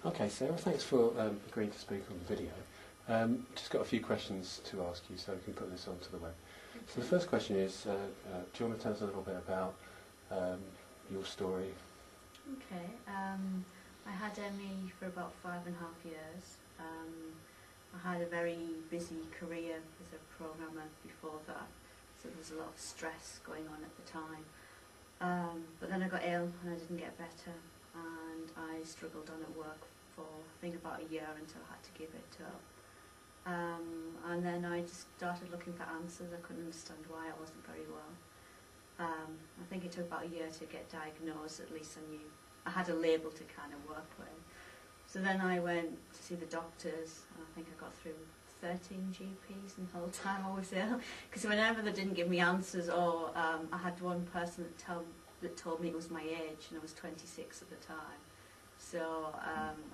Okay, Sarah, thanks for agreeing to speak on the video. Just got a few questions to ask you so we can put this onto the web. Okay. So the first question is, do you want to tell us a little bit about your story? Okay, I had ME for about 5.5 years. I had a very busy career as a programmer before that, so there was a lot of stress going on at the time. But then I got ill and I didn't get better, and I struggled on at work for I think about a year until I had to give it up. And then I just started looking for answers. I couldn't understand why I wasn't very well. I think it took about a year to get diagnosed. At least I knew I had a label to kind of work with. So then I went to see the doctors, and I think I got through 13 GPs in the whole time I was ill. Because whenever they didn't give me answers, or I had one person that told me it was my age, and I was 26 at the time. So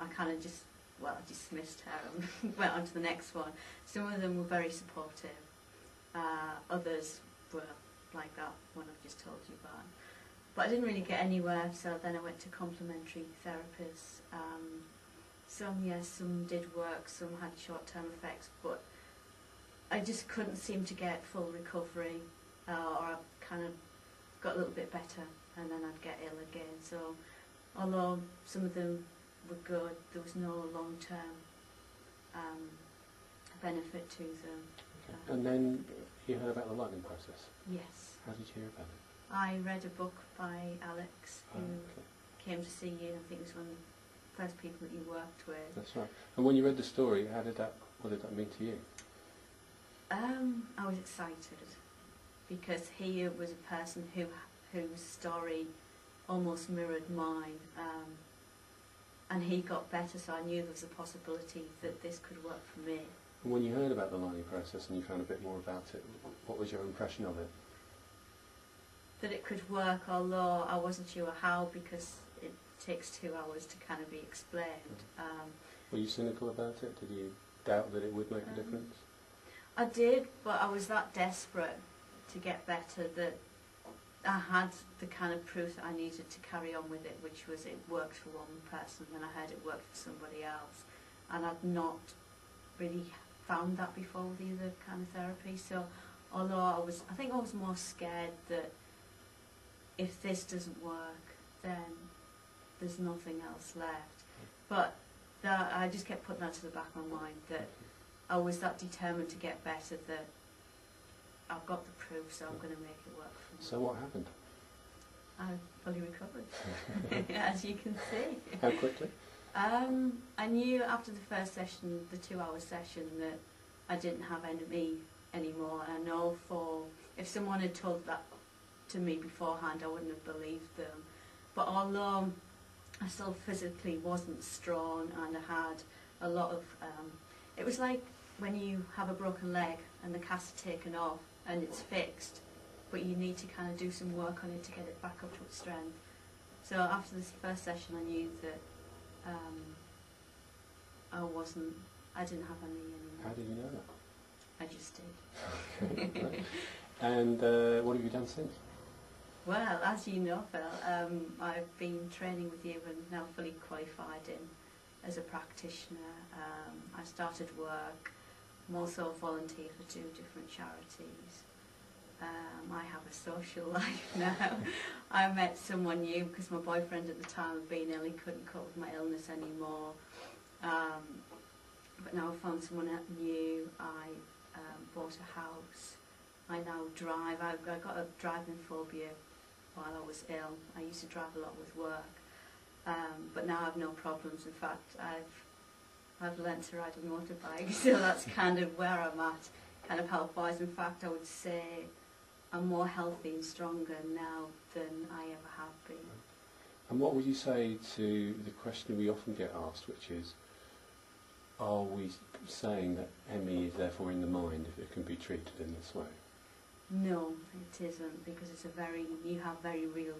I kind of just, well, I dismissed her and went on to the next one. Some of them were very supportive. Others were like that one I've just told you about. But I didn't really get anywhere, so then I went to complementary therapists. Some, yes, some did work, some had short-term effects, but I just couldn't seem to get full recovery, or I kind of got a little bit better and then I'd get ill again. So although some of them were good, there was no long-term benefit to them. Okay. And then you heard about the lightning process? Yes. How did you hear about it? I read a book by Alex, who came to see you. I think it was one of the first people that you worked with. That's right. And when you read the story, what did that mean to you? I was excited because he was a person whose story almost mirrored mine, and he got better, so I knew there was a possibility that this could work for me. And when you heard about the lightning process and you found a bit more about it, what was your impression of it? That it could work, although I wasn't sure how, because it takes 2 hours to kind of be explained. Were you cynical about it? Did you doubt that it would make a difference? I did, but I was that desperate to get better that I had the kind of proof that I needed to carry on with it, which was it worked for one person, then I heard it worked for somebody else. And I'd not really found that before with the other kind of therapy. So although I think I was more scared that if this doesn't work, then there's nothing else left. But I just kept putting that to the back of my mind, that I was that determined to get better that I've got the proof, so I'm going to make it work for me. So what happened? I fully recovered, as you can see. How quickly? I knew after the first session, the 2-hour session, that I didn't have enemy anymore. I know if someone had told that to me beforehand, I wouldn't have believed them. But although I still physically wasn't strong, and I had a lot of, it was like when you have a broken leg and the cast is taken off and it's fixed, but you need to kind of do some work on it to get it back up to its strength. So after this first session, I knew that I didn't have any anymore. How did you know that? I just did. Okay, great. And what have you done since? Well, as you know, Phil, I've been training with you and now fully qualified as a practitioner. I started work. I'm also a volunteer for 2 different charities. I have a social life now. I met someone new because my boyfriend at the time had been ill. He couldn't cope with my illness anymore. But now I've found someone new. I bought a house. I now drive. I got a driving phobia while I was ill. I used to drive a lot with work. But now I have no problems. In fact, I've learnt to ride a motorbike, so that's kind of where I'm at, kind of health-wise. In fact, I would say I'm more healthy and stronger now than I ever have been. And what would you say to the question we often get asked, which is, are we saying that ME is therefore in the mind if it can be treated in this way? No, it isn't, because you have very real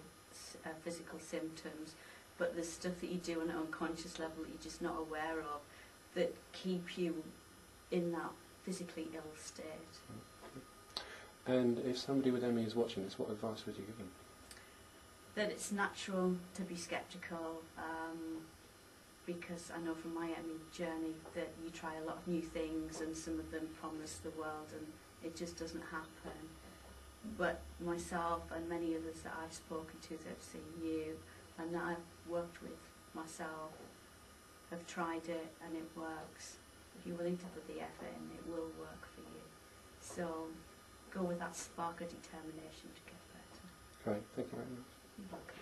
physical symptoms, but there's stuff that you do on an unconscious level that you're just not aware of that keep you in that physically ill state. And if somebody with ME is watching this, what advice would you give them? That it's natural to be sceptical. because I know from my ME journey that you try a lot of new things and some of them promise the world and it just doesn't happen. But myself and many others that I've spoken to that have seen you and that I've worked with myself have tried it and it works. If you're willing to put the effort in, it will work for you. So go with that spark of determination to get better. Great, thank you very much. You're welcome.